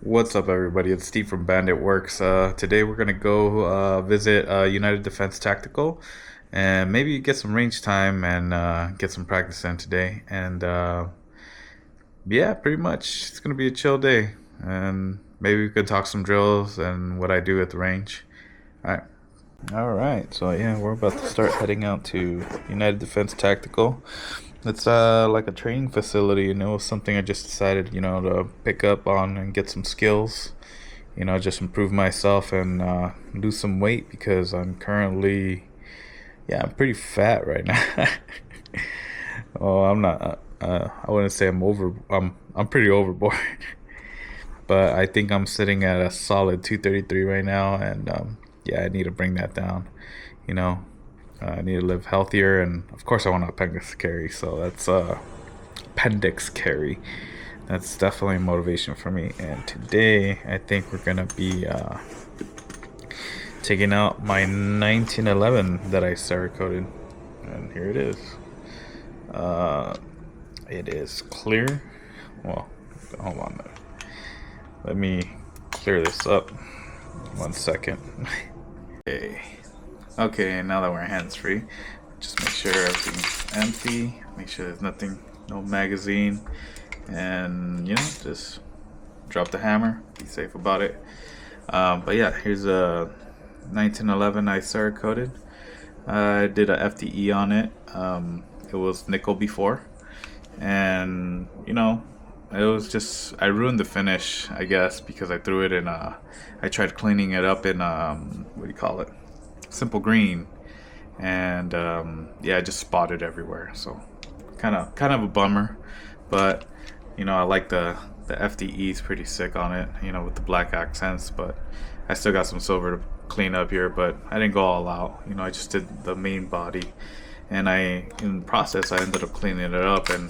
What's up, everybody? It's Steve from Bandit Works. Today we're gonna go visit United Defense Tactical, and maybe get some range time and get some practice in today. And yeah, pretty much it's gonna be a chill day, and maybe we could talk some drills and what I do at the range. All right. All right. So yeah, we're about to start heading out to United Defense Tactical. It's like a training facility, and it was something I just decided, to pick up on and get some skills, just improve myself and lose some weight because I'm currently, yeah, I'm pretty fat right now. Oh, I'm not. I wouldn't say I'm over. I'm pretty overboard, but I think I'm sitting at a solid 233 right now, and yeah, I need to bring that down. You know, I need to live healthier, and of course, I want to appendix carry. So that's appendix carry. That's definitely a motivation for me. And today, I think we're gonna be taking out my 1911 that I Cerakoted, and here it is. Uh, it is clear. Well, hold on. Let me clear this up. 1 second. Okay. Okay, now that we're hands free, just make sure everything's empty. Make sure there's nothing, no magazine, and just drop the hammer. Be safe about it. But yeah, here's a 1911 I Cerakoted. I did a FDE on it. It was nickel before, and it was just I ruined the finish, I guess, because I threw it in I tried cleaning it up in what do you call it? Simple green, and yeah, I just spotted everywhere. So kind of a bummer, but I like the FDE is pretty sick on it, with the black accents. But I still got some silver to clean up here, but I didn't go all out. I just did the main body, and in the process I ended up cleaning it up, and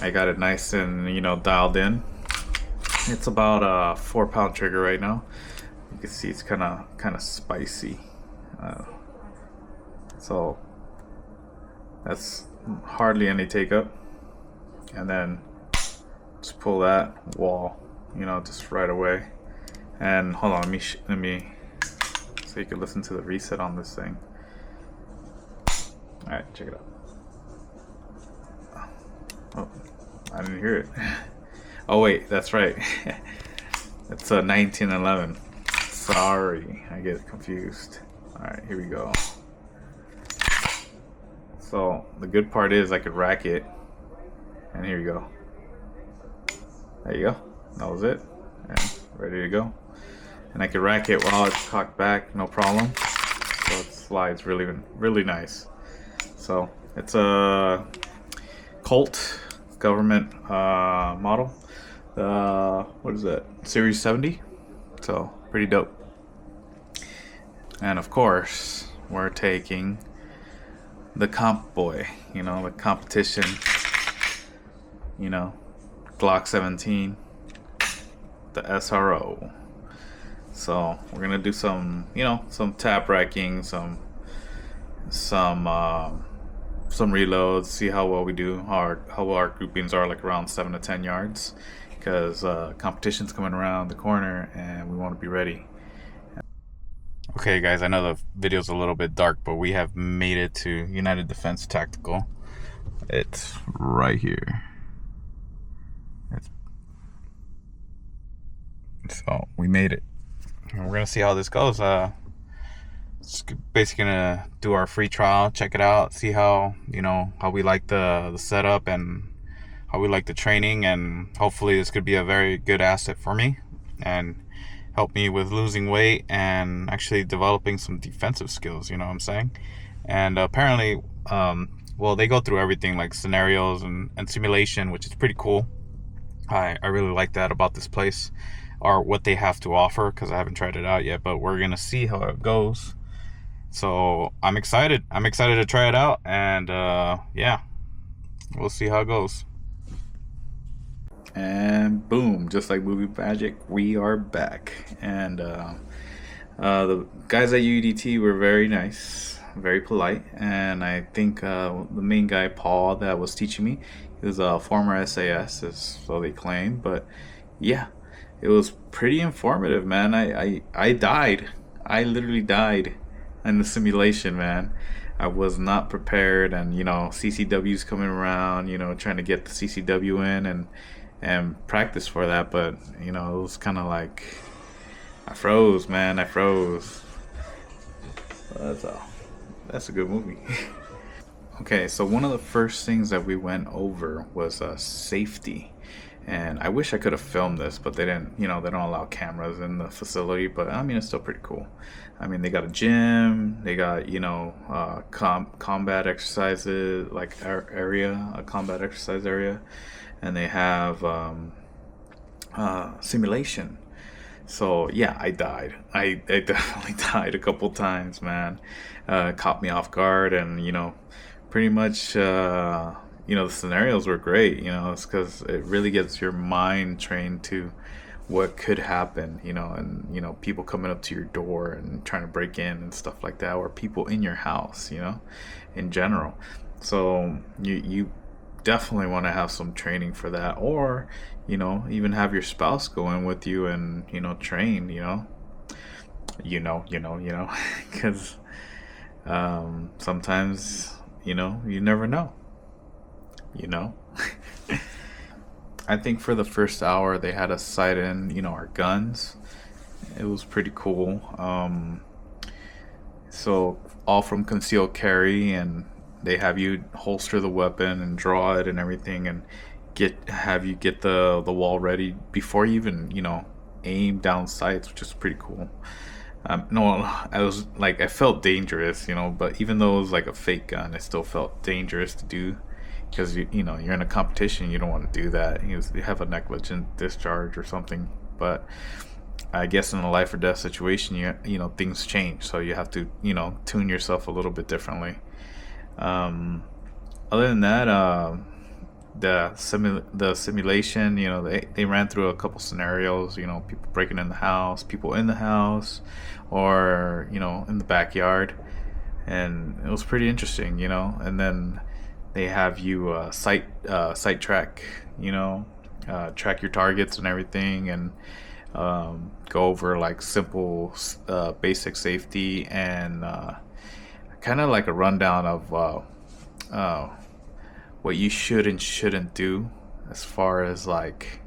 I got it nice and dialed in. It's about a 4 pound trigger right now. You can see it's kind of spicy. So that's hardly any take up, and then just pull that wall, just right away. And hold on, let me so you can listen to the reset on this thing. All right, check it out. Oh, I didn't hear it. Oh wait, that's right. It's a 1911. Sorry, I get confused. All right, here we go. So the good part is I could rack it, and here you go. There you go. That was it, and ready to go. And I could rack it while it's cocked back, no problem. So it slides really, really nice. So it's a Colt government model. What is that? Series 70. So pretty dope. And of course, we're taking the comp boy, the competition, Glock 17, the SRO. So we're gonna do some, some tap racking, some reloads, see how well we do, how well our groupings are, like around 7 to 10 yards, because competition's coming around the corner, and we want to be ready. Okay, guys, I know the video's a little bit dark, but we have made it to United Defense Tactical. It's right here. So we made it. And we're gonna see how this goes. It's basically gonna do our free trial, check it out, see how how we like the setup and how we like the training, and hopefully this could be a very good asset for me and help me with losing weight and actually developing some defensive skills, you know what I'm saying? And apparently, well, they go through everything like scenarios and simulation, which is pretty cool. I really like that about this place, or what they have to offer, because I haven't tried it out yet, but we're gonna see how it goes. So I'm excited to try it out, and yeah, we'll see how it goes. And boom, just like movie magic, we are back. And the guys at UDT were very nice, very polite. And I think the main guy, Paul, that was teaching me, he was a former SAS, so they claim. But Yeah, it was pretty informative, man. I died. I literally died in the simulation, man. I was not prepared, and CCW's coming around, trying to get the CCW in and practice for that. But it was kind of like I froze, man. I froze. That's all. That's a good movie. Okay, so one of the first things that we went over was safety. And I wish I could have filmed this, but they didn't, they don't allow cameras in the facility. But I mean, it's still pretty cool. I mean, they got a gym, they got, combat exercises, like area, a combat exercise area. And they have simulation. So yeah, I died. I definitely died a couple times, man. Caught me off guard, and pretty much, the scenarios were great. It's because it really gets your mind trained to what could happen. And people coming up to your door and trying to break in and stuff like that, or people in your house. In general. So you definitely want to have some training for that, or even have your spouse go in with you and train, because sometimes you never know, you know I think for the first hour they had us sight in our guns. It was pretty cool. So all from concealed carry, and they have you holster the weapon and draw it and everything, and have you get the wall ready before you even aim down sights, which is pretty cool. No, I was like, I felt dangerous, but even though it was like a fake gun, it still felt dangerous to do, because you're in a competition, you don't want to do that. You have a negligent discharge or something. But I guess in a life or death situation, things change, so you have to tune yourself a little bit differently. Um, Other than that, the simulation, they ran through a couple scenarios. People breaking in the house, people in the house, or in the backyard, and it was pretty interesting. And then they have you sight track, track your targets and everything, and go over like simple basic safety, and kind of like a rundown of uh, what you should and shouldn't do, as far as like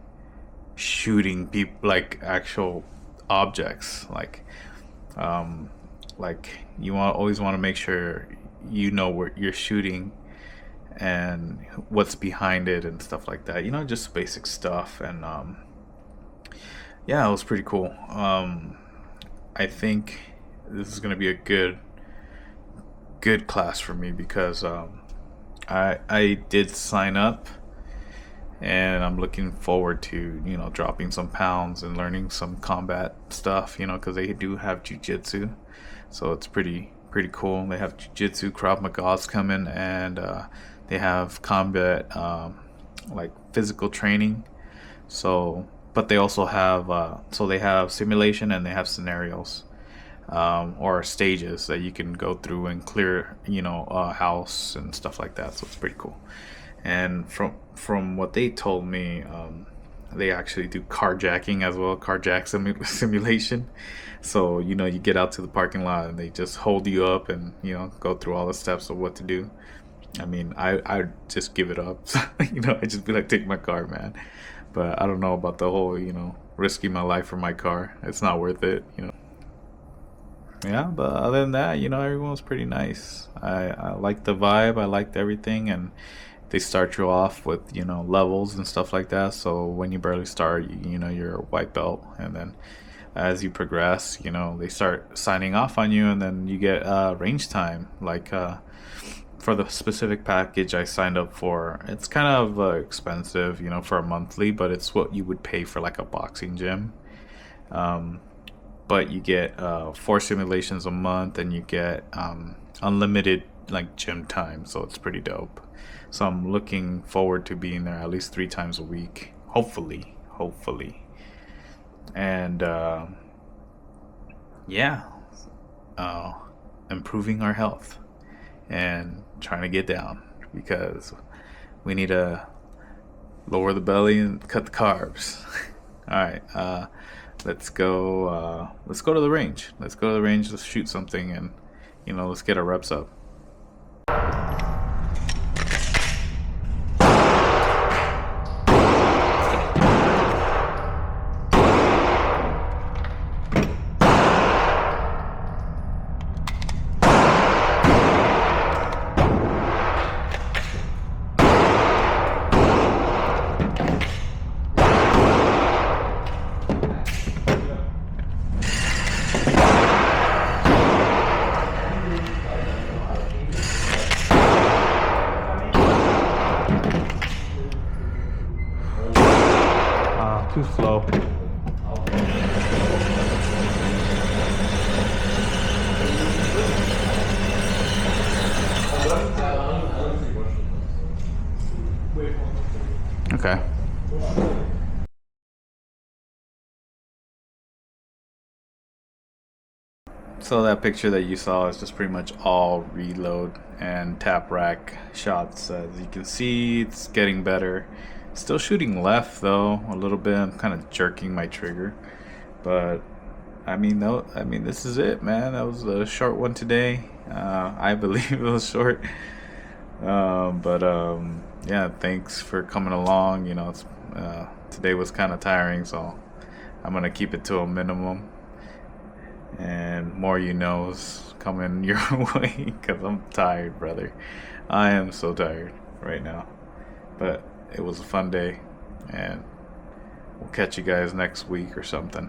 shooting people, like actual objects, um like you always want to make sure you know where you're shooting and what's behind it and stuff like that, just basic stuff. And yeah, it was pretty cool. I think this is going to be a good class for me, because I did sign up, and I'm looking forward to dropping some pounds and learning some combat stuff. Because they do have jujitsu, so it's pretty cool. They have jujitsu, Krav Maga's coming, and they have combat, like physical training. So, but they also have they have simulation, and they have scenarios, or stages that you can go through and clear, a house and stuff like that. So it's pretty cool. And from what they told me, they actually do carjacking as well, simulation. So you get out to the parking lot, and they just hold you up, and go through all the steps of what to do. I mean, I just give it up. I just be like, take my car, man. But I don't know about the whole, risking my life for my car. It's not worth it. Yeah, but other than that, everyone was pretty nice. I liked the vibe. I liked everything, and they start you off with levels and stuff like that. So when you barely start, you're a white belt, and then as you progress, they start signing off on you, and then you get range time. Like for the specific package I signed up for, it's kind of expensive, for a monthly, but it's what you would pay for like a boxing gym. Um, but you get 4 simulations a month, and you get unlimited like gym time, so it's pretty dope. So I'm looking forward to being there at least 3 times a week, hopefully. And yeah, uh, improving our health and trying to get down, because we need to lower the belly and cut the carbs. right, let's go. Let's go to the range. Let's go to the range. Let's shoot something, and let's get our reps up. Too slow. Okay. So that picture that you saw is just pretty much all reload and tap rack shots. As you can see, it's getting better. Still shooting left though a little bit. I'm kind of jerking my trigger, but I mean, no, I mean this is it, man. That was a short one today. I believe it was short, but yeah. Thanks for coming along. Today was kind of tiring, so I'm gonna keep it to a minimum. And more knows coming your way because I'm tired, brother. I am so tired right now. But it was a fun day, and we'll catch you guys next week or something.